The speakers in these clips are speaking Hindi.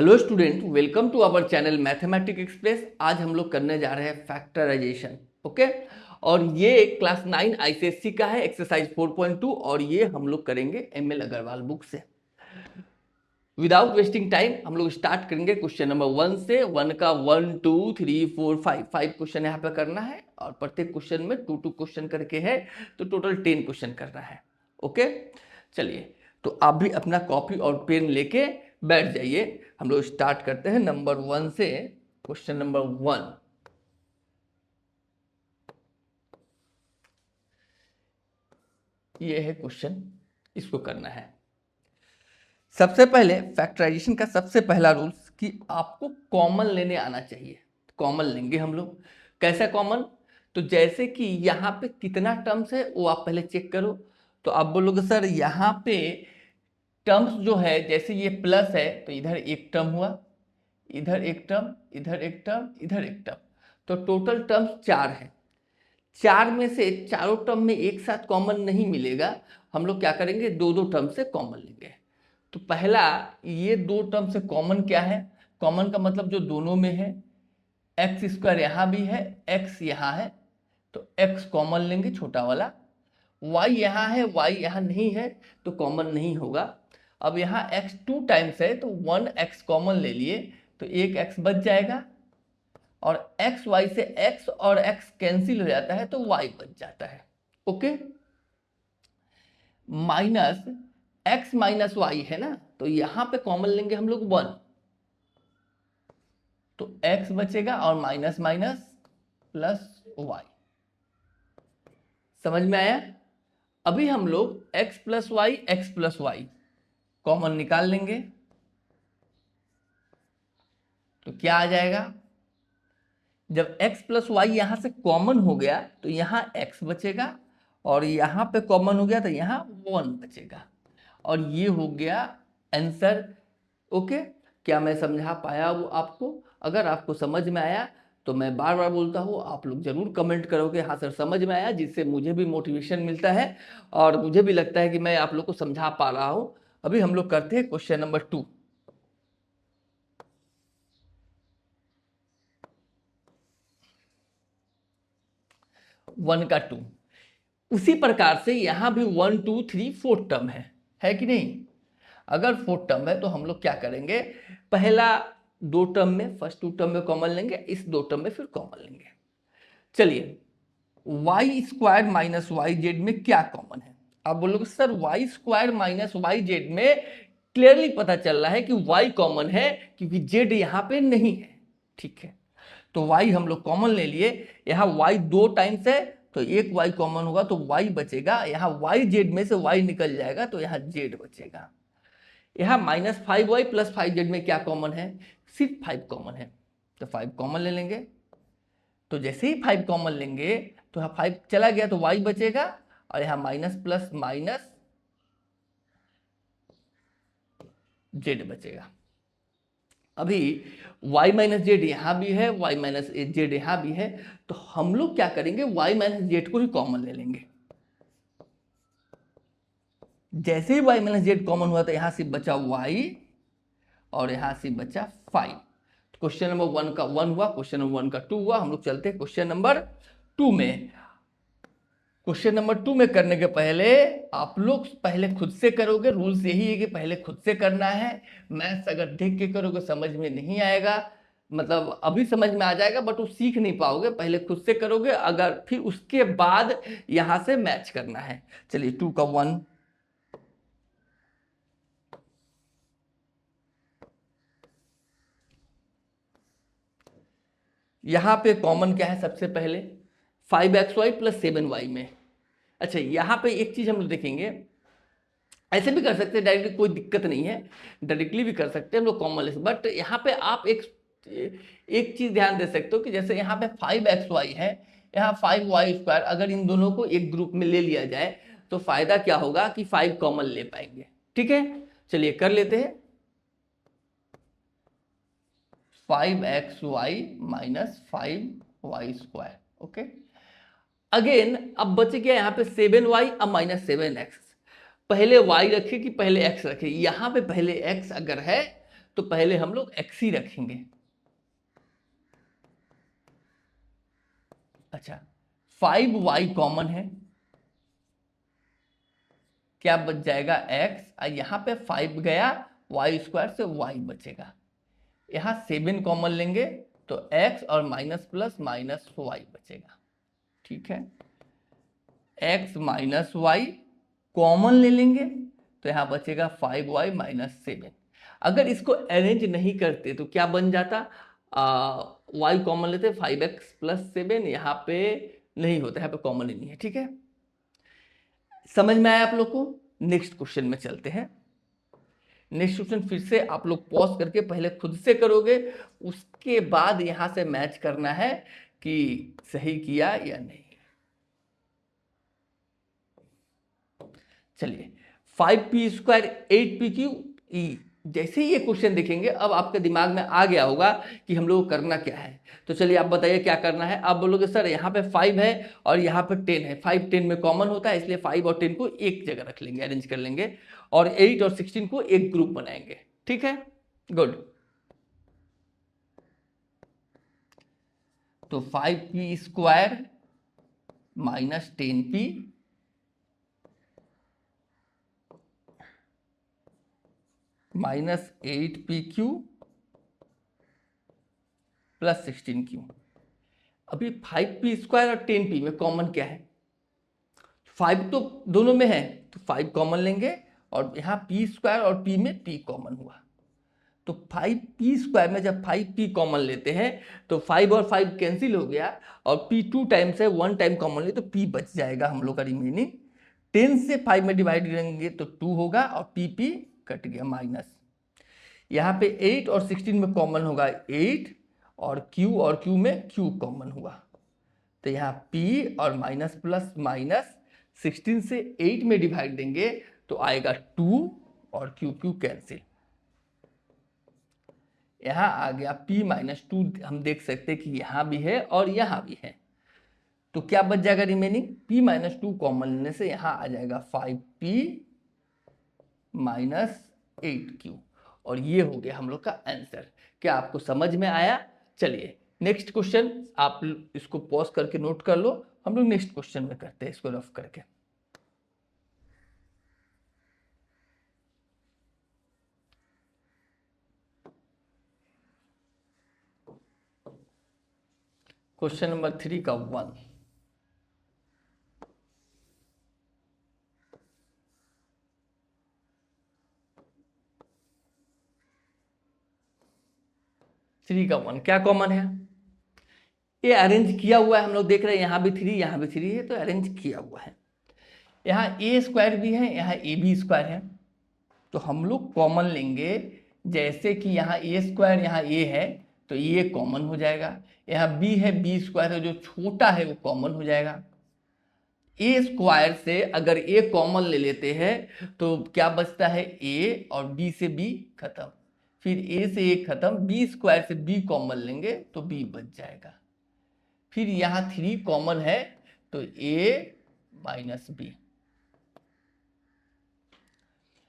Hello student, welcome to our channel mathematic express. आज हम लोग करने जा रहे हैं फैक्टराइजेशन। ओके, और ये क्लास 9 आईसीएससी का है, एक्सरसाइज 4.2, और ये हम लोग करेंगे एमएल अग्रवाल बुक से। विदाउट वेस्टिंग टाइम हम लोग स्टार्ट करेंगे क्वेश्चन नंबर 1 से। 1 का 1 2 3 4 5 क्वेश्चन यहाँ पे करना है, और प्रत्येक क्वेश्चन में 2 क्वेश्चन करके है, तो टोटल 10 क्वेश्चन करना है। ओके, चलिए, तो आप भी अपना कॉपी और पेन लेके बैठ जाइए। हम लोग स्टार्ट करते हैं नंबर 1 से। क्वेश्चन नंबर 1, ये है क्वेश्चन, इसको करना है। सबसे पहले फैक्टराइजेशन का सबसे पहला रूल्स कि आपको कॉमन लेने आना चाहिए। कॉमन लेंगे हम लोग। कैसा कॉमन? तो जैसे कि यहाँ पे कितना टर्म्स है वो आप पहले चेक करो। तो आप बोलोगे सर यहाँ पे टर्म्स जो है, जैसे ये प्लस है तो इधर एक टर्म हुआ, इधर एक टर्म, इधर एक टर्म, इधर एक टर्म, तो टोटल टर्म्स 4 है। 4 में से चारों टर्म में एक साथ कॉमन नहीं मिलेगा, हम लोग क्या करेंगे, 2 टर्म से कॉमन लेंगे। तो पहला, ये 2 टर्म से कॉमन क्या है? कॉमन का मतलब जो दोनों में है, एक्स स्क्वायर यहाँ भी है, एक्स यहाँ है, तो एक्स कॉमन लेंगे छोटा वाला। वाई यहाँ है, वाई यहाँ नहीं है, तो कॉमन नहीं होगा। अब यहाँ एक्स 2 टाइम्स है, तो 1x कॉमन ले लिए, तो एक x बच जाएगा, और एक्स वाई से x और x कैंसिल हो जाता है, तो y बच जाता है। Okay, minus x minus y है ना, तो यहां पे कॉमन लेंगे हम लोग 1, तो x बचेगा और माइनस माइनस प्लस वाई। समझ में आया? अभी हम लोग x प्लस वाई कॉमन निकाल लेंगे, तो क्या आ जाएगा? जब x प्लस वाई यहां से कॉमन हो गया तो यहां x बचेगा, और यहां पे कॉमन हो गया तो यहां 1 बचेगा, और ये हो गया आंसर। ओके, क्या मैं समझा पाया वो आपको? अगर आपको समझ में आया तो मैं बार बार बोलता हूँ, आप लोग जरूर कमेंट करोगे हाँ सर समझ में आया, जिससे मुझे भी मोटिवेशन मिलता है और मुझे भी लगता है कि मैं आप लोग को समझा पा रहा हूँ। अभी हम लोग करते हैं क्वेश्चन नंबर 2। 1 का 2, उसी प्रकार से यहां भी 1 2 3 4 टर्म है कि नहीं? अगर 4 टर्म है तो हम लोग क्या करेंगे, पहला 2 टर्म में, फर्स्ट 2 टर्म में कॉमन लेंगे, इस 2 टर्म में फिर कॉमन लेंगे। चलिए, y square minus y z में क्या कॉमन है? आप बोलोगे sir y square minus y z में क्लियरली पता चल रहा है कि वाई कॉमन है, क्योंकि जेड यहां पे नहीं है। ठीक है, तो y हम लोग कॉमन ले लिए। यहाँ y 2 टाइम्स है, तो एक y कॉमन होगा तो y बचेगा। यहाँ y z में से y निकल जाएगा, तो यहाँ z बचेगा। यहाँ -5y प्लस 5z में क्या कॉमन है? सिर्फ 5 कॉमन है, तो 5 कॉमन ले लेंगे। तो जैसे ही 5 कॉमन लेंगे तो यहाँ 5 चला गया तो y बचेगा, और यहाँ माइनस प्लस माइनस z बचेगा। अभी y माइनस जेड यहाँ भी है, y माइनस जेड यहाँ भी है, तो हम लोग क्या करेंगे, y माइनस जेड को ही कॉमन ले लेंगे। जैसे ही y माइनस जेड कॉमन हुआ तो यहाँ से बचा y, और यहाँ से बचा 5। क्वेश्चन नंबर 1 का 1 हुआ, क्वेश्चन नंबर 1 का 2 हुआ। हम लोग चलते हैं क्वेश्चन नंबर 2 में। क्वेश्चन नंबर 2 में करने के पहले आप लोग पहले खुद से करोगे। रूल्स यही है कि पहले खुद से करना है। मैथ्स अगर देख के करोगे समझ में नहीं आएगा, मतलब अभी समझ में आ जाएगा बट वो सीख नहीं पाओगे। पहले खुद से करोगे, अगर फिर उसके बाद यहां से मैच करना है। चलिए 2 का 1, यहां पे कॉमन क्या है? सबसे पहले 5xy प्लस 7y में। अच्छा, यहाँ पे एक चीज हम लोग देखेंगे, ऐसे भी कर सकते हैं डायरेक्टली, कोई दिक्कत नहीं है, डायरेक्टली भी कर सकते हैं हम लोग कॉमन लेस। बट यहाँ पे आप एक चीज ध्यान दे सकते हो कि जैसे यहाँ पे 5xy है, यहाँ 5y स्क्वायर, अगर इन दोनों को एक ग्रुप में ले लिया जाए तो फायदा क्या होगा कि 5 कॉमन ले पाएंगे। ठीक है, चलिए कर लेते हैं। 5xy minus 5y square. Okay, again अब बच गया यहाँ पे 7y, अब माइनस 7x। पहले y रखे कि पहले x रखे? यहाँ पे पहले x अगर है तो पहले हम लोग x ही रखेंगे। अच्छा, 5y कॉमन है, क्या बच जाएगा x, यहाँ पे 5 गया, y स्क्वायर से y बचेगा। यहाँ 7 कॉमन लेंगे तो x और माइनस प्लस माइनस y बचेगा। ठीक है, x माइनस वाई कॉमन ले लेंगे तो यहाँ बचेगा 5y माइनस 7। अगर इसको अरेंज नहीं करते तो क्या बन जाता, y कॉमन लेते 5x प्लस 7, यहाँ पे नहीं होता, यहाँ पे कॉमन ही नहीं है। ठीक है, समझ में आया आप लोग को? नेक्स्ट क्वेश्चन में चलते हैं। नेक्स्ट क्वेश्चन फिर से आप लोग पॉज करके पहले खुद से करोगे, उसके बाद यहां से मैच करना है कि सही किया या नहीं। चलिए, 5p स्क्वायर 8p क्यूब, जैसे ही ये क्वेश्चन देखेंगे अब आपके दिमाग में आ गया होगा कि हम लोग को करना क्या है। तो चलिए आप बताइए क्या करना है। आप बोलोगे सर यहाँ पे 5 है और यहाँ पे 10 है, 5 10 में कॉमन होता है, इसलिए 5 और 10 को एक जगह रख लेंगे, अरेंज कर लेंगे, और 8 और 16 को एक ग्रुप बनाएंगे। ठीक है, गुड। तो 5p square minus 10p minus 8p Q plus 16q। अभी 5p स्क्वायर और 10p में कॉमन क्या है, 5 तो दोनों में है तो 5 कॉमन लेंगे, और यहाँ p स्क्वायर और p में p कॉमन हुआ, तो 5p स्क्वायर में जब 5p कॉमन लेते हैं तो 5 और 5 कैंसिल हो गया, और p 2 टाइम्स है, 1 टाइम कॉमन ले तो p बच जाएगा हम लोग का रिमेनिंग। 10 से 5 में डिवाइड करेंगे तो 2 होगा, और p कट गया माइनस। यहाँ पे 8 और 16 में कॉमन होगा 8, और q में q कॉमन हुआ, तो यहाँ p और माइनस प्लस माइनस 16 से 8 में डिवाइड देंगे तो आएगा 2, और q कैंसिल। यहाँ आ गया p माइनस 2, हम देख सकते हैं कि यहाँ भी है और यहाँ भी है, तो क्या बच जाएगा रिमेनिंग, p माइनस 2 कॉमन लेने से यहाँ आ जाएगा 5p माइनस 8q, और ये हो गया हम लोग का आंसर। क्या आपको समझ में आया? चलिए नेक्स्ट क्वेश्चन, आप इसको पॉज करके नोट कर लो, हम लोग नेक्स्ट क्वेश्चन में करते हैं इसको रफ करके। क्वेश्चन नंबर 3 का 1, क्या कॉमन है, ये अरेंज किया हुआ है, हम लोग देख रहे हैं यहाँ भी 3 यहाँ भी 3 है, तो अरेंज किया हुआ है। यहाँ a स्क्वायर भी है, यहाँ ab स्क्वायर है, तो हम लोग कॉमन लेंगे, जैसे कि यहाँ a स्क्वायर यहाँ a है तो ये कॉमन हो जाएगा, यहाँ b है, b स्क्वायर है, जो छोटा है वो कॉमन हो जाएगा। a स्क्वायर से अगर a कॉमन ले लेते हैं तो क्या बचता है, a और b से b खत्म, फिर a से a खत्म, b स्क्वायर से b कॉमन लेंगे तो b बच जाएगा, फिर यहाँ 3 कॉमन है तो a माइनस b।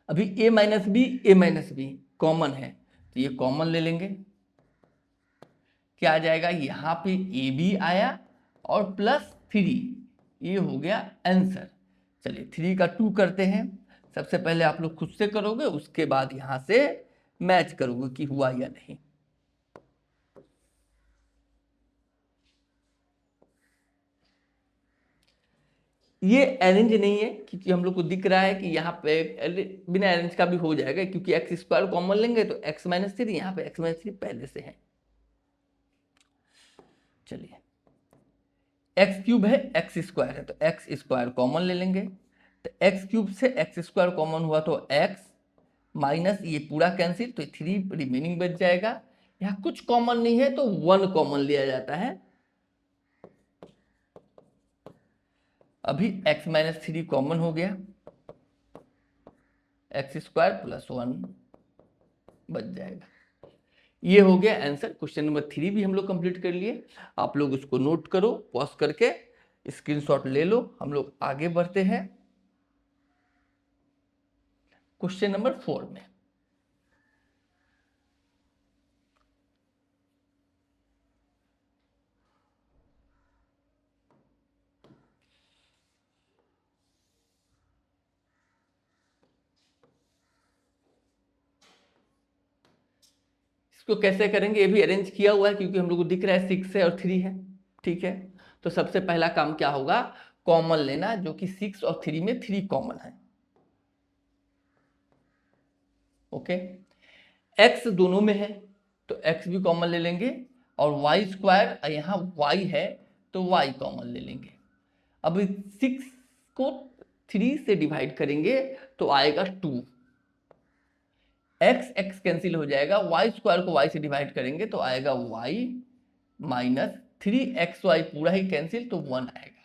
अभी a माइनस b कॉमन है तो ये कॉमन ले लेंगे, क्या आ जाएगा, यहाँ पे a b आया और प्लस 3, ये हो गया आंसर। चलिए 3 का 2 करते हैं, सबसे पहले आप लोग खुद से करोगे, उसके बाद यहां से मैच करोगे कि हुआ या नहीं। ये अरेंज नहीं है क्योंकि हम लोग को दिख रहा है कि यहाँ पे बिना अरेंज का भी हो जाएगा, क्योंकि एक्स स्क्वायर कॉमन लेंगे तो एक्स माइनस 3, यहाँ पे एक्स माइनस 3 पहले से है। चलिए एक्स क्यूब है, एक्स स्क्वायर है, तो एक्स स्क्वायर कॉमन ले लेंगे, तो एक्स क्यूब से एक्स स्क्वायर कॉमन हुआ तो एक्स माइनस ये पूरा कैंसिल, तो 3 रिमेनिंग बच जाएगा। यहाँ कुछ कॉमन नहीं है तो 1 कॉमन लिया जाता है। अभी x माइनस 3 कॉमन हो गया, एक्स स्क्वायर प्लस 1 बच जाएगा। ये हो गया आंसर। क्वेश्चन नंबर 3 भी हम लोग कंप्लीट कर लिए। आप लोग इसको नोट करो, पॉज करके स्क्रीनशॉट ले लो। हम लोग आगे बढ़ते हैं क्वेश्चन नंबर 4 में। इसको कैसे करेंगे ये भी अरेंज किया हुआ है, क्योंकि हम लोग को दिख रहा है 6 है और 3 है। ठीक है, तो सबसे पहला काम क्या होगा, कॉमन लेना, जो कि 6 और 3 में 3 कॉमन है। ओके, x दोनों में है तो x भी कॉमन ले लेंगे, और वाई स्क्वायर यहाँ y है तो y कॉमन ले लेंगे। अब 6 को 3 से डिवाइड करेंगे तो आएगा 2, x x कैंसिल हो जाएगा, y स्क्वायर को y से डिवाइड करेंगे तो आएगा y माइनस 3xy पूरा ही कैंसिल तो 1 आएगा।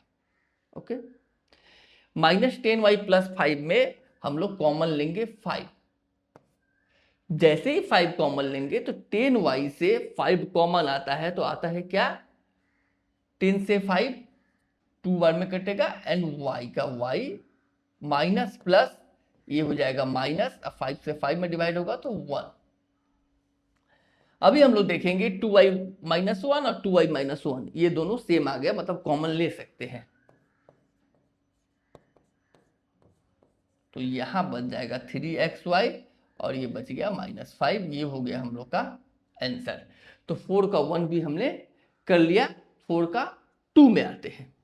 ओके, माइनस 10y प्लस 5 में हम लोग कॉमन लेंगे 5। जैसे ही 5 कॉमन लेंगे तो 10y से 5 कॉमन आता है तो आता है क्या, 10 से 5 2 बार में कटेगा, एंड y का y माइनस प्लस ये हो जाएगा माइनस, अब 5 से 5 में डिवाइड होगा तो 1। अभी हम लोग देखेंगे 2y माइनस 1 और 2y माइनस 1 ये दोनों सेम आ गया, मतलब कॉमन ले सकते हैं। तो यहां बच जाएगा 3xy और ये बच गया -5। ये हो गया हम लोग का आंसर। तो 4 का 1 भी हमने कर लिया, 4 का 2 में आते हैं।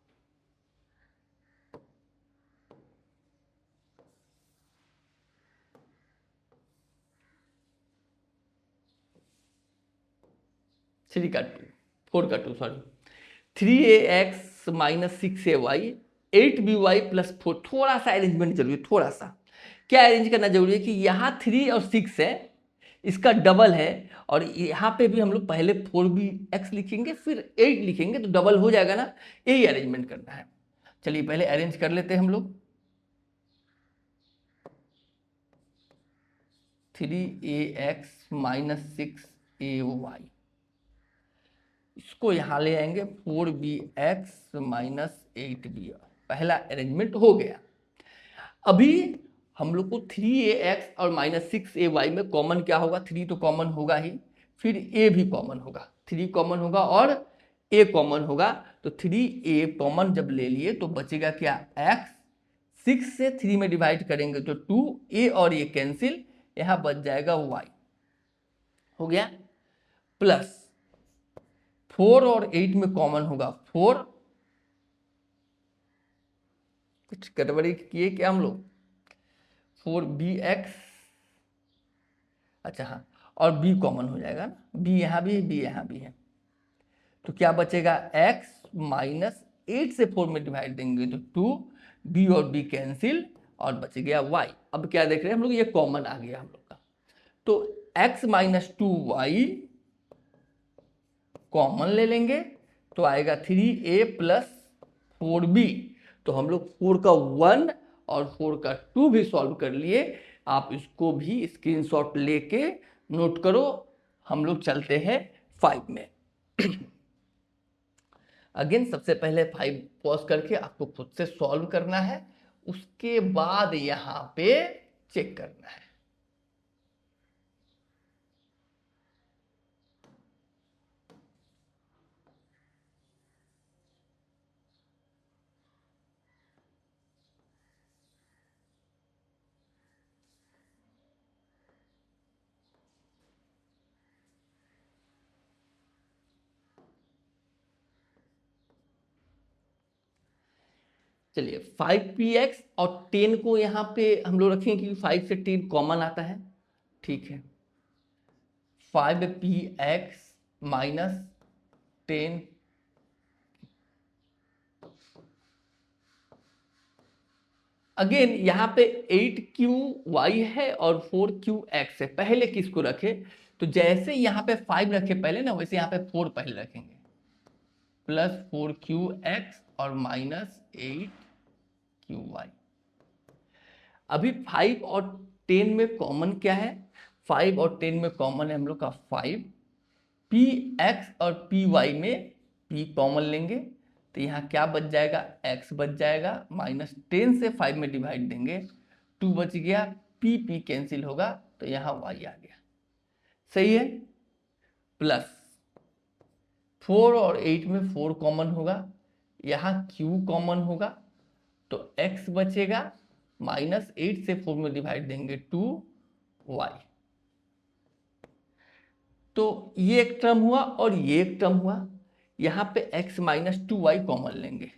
थ्री का 2, 4 का 2 sorry, 3ax minus 6ay 8by plus 4। थोड़ा सा अरेंजमेंट जरूरी है, थोड़ा सा क्या अरेंज करना जरूरी है कि यहाँ 3 और 6 है, इसका डबल है, और यहाँ पे भी हम लोग पहले 4bx लिखेंगे फिर 8 लिखेंगे तो डबल हो जाएगा ना, यही अरेंजमेंट करना है। चलिए पहले अरेंज कर लेते हैं हम लोग। 3ax माइनस 6ay, इसको यहां ले आएंगे 4bx माइनस 8b, पहला अरेंजमेंट हो गया। अभी हम लोग को 3ax और माइनस 6ay में कॉमन क्या होगा, 3 तो कॉमन होगा ही, फिर a भी कॉमन होगा, 3 कॉमन होगा और a कॉमन होगा। तो 3a कॉमन जब ले लिए तो बचेगा क्या, x, 6 से 3 में डिवाइड करेंगे तो 2a और ये कैंसिल, यहां बच जाएगा y, हो गया, प्लस 4 और 8 में कॉमन होगा 4, कुछ गड़बड़ी किए क्या हम लोग, 4bx, अच्छा हाँ, और b कॉमन हो जाएगा ना, b यहाँ भी है b यहाँ भी है, तो क्या बचेगा x माइनस 8 से 4 में डिवाइड देंगे तो 2, b और b कैंसिल और बच गया y। अब क्या देख रहे हैं हम लोग, ये कॉमन आ गया हम लोग का, तो x माइनस 2y कॉमन ले लेंगे तो आएगा 3a प्लस 4b। तो हम लोग 4 का 1 और 4 का 2 भी सॉल्व कर लिए, आप इसको भी स्क्रीनशॉट लेके नोट करो। हम लोग चलते हैं 5 में। अगेन सबसे पहले 5 पॉज करके आपको खुद से सॉल्व करना है, उसके बाद यहां पे चेक करना है। चलिए 5px और 10 को यहाँ पे हम लोग रखेंगे क्योंकि 5 से 10 कॉमन आता है, ठीक है। 5px माइनस 10, अगेन यहाँ पे 8qy है और 4qx है, पहले किसको रखे, तो जैसे यहाँ पे 5 रखे पहले ना, वैसे यहाँ पे 4 पहले रखेंगे, प्लस 4qx और माइनस 8qy। अभी 5 और 10 में कॉमन क्या है, 5 और 10 में कॉमन है हम लोग का 5, px और py में p कॉमन लेंगे तो यहाँ क्या बच जाएगा, x बच जाएगा, माइनस 10 से 5 में डिवाइड देंगे 2 बच गया, p कैंसिल होगा तो यहाँ y आ गया, सही है, प्लस 4 और 8 में 4 कॉमन होगा, यहाँ q कॉमन होगा तो x बचेगा, माइनस 8 से 4 में डिवाइड देंगे 2y, तो ये एक टर्म हुआ और ये एक टर्म हुआ, यहाँ पे x माइनस 2y कॉमन लेंगे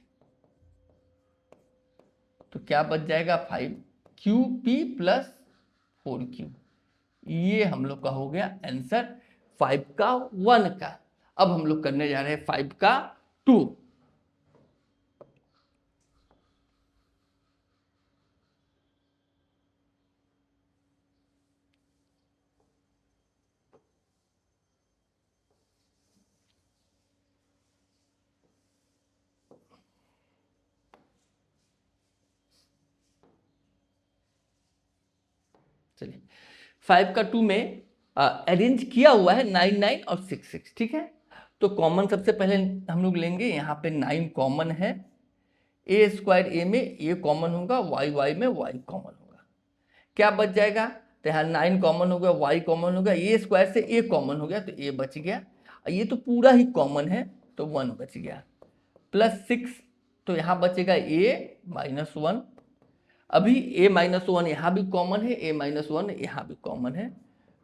तो क्या बच जाएगा 5qp प्लस 4q। ये हम लोग का हो गया आंसर 5 का 1 का। अब हम लोग करने जा रहे हैं 5 का 2। चलिए 5 का 2 में अरेंज किया हुआ है 9 9 और 6 6, ठीक है। तो कॉमन सबसे पहले हम लोग लेंगे, यहाँ पे 9 कॉमन है, ए स्क्वायर ए में ए कॉमन होगा, वाई वाई में वाई कॉमन होगा, क्या बच जाएगा, तो यहाँ 9 कॉमन हो गया, वाई कॉमन हो गया, ए स्क्वायर से ए कॉमन हो गया तो ए बच गया, ये तो पूरा ही कॉमन है तो 1 बच गया, प्लस 6 तो यहाँ बचेगा ए माइनस 1। अभी a माइनस 1 यहाँ भी कॉमन है, a माइनस 1 यहाँ भी कॉमन है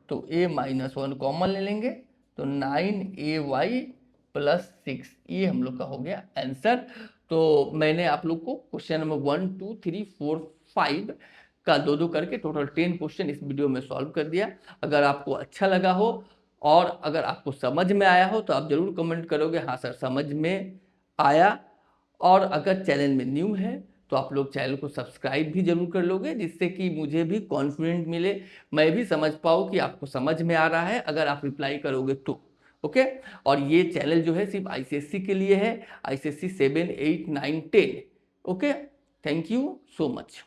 तो a माइनस 1 कॉमन ले लेंगे तो 9ay प्लस 6, ये हम लोग का हो गया आंसर। तो मैंने आप लोग को क्वेश्चन नंबर 1 2 3 4 5 का दो करके टोटल 10 क्वेश्चन इस वीडियो में सॉल्व कर दिया। अगर आपको अच्छा लगा हो और अगर आपको समझ में आया हो तो आप जरूर कमेंट करोगे हाँ सर समझ में आया। और अगर चैनल में न्यू है तो आप लोग चैनल को सब्सक्राइब भी जरूर कर लोगे, जिससे कि मुझे भी कॉन्फिडेंट मिले, मैं भी समझ पाऊँ कि आपको समझ में आ रहा है अगर आप रिप्लाई करोगे तो। ओके, और ये चैनल जो है सिर्फ आईसीएससी के लिए है, ICSC 7 8 9 10। Okay, thank you so much.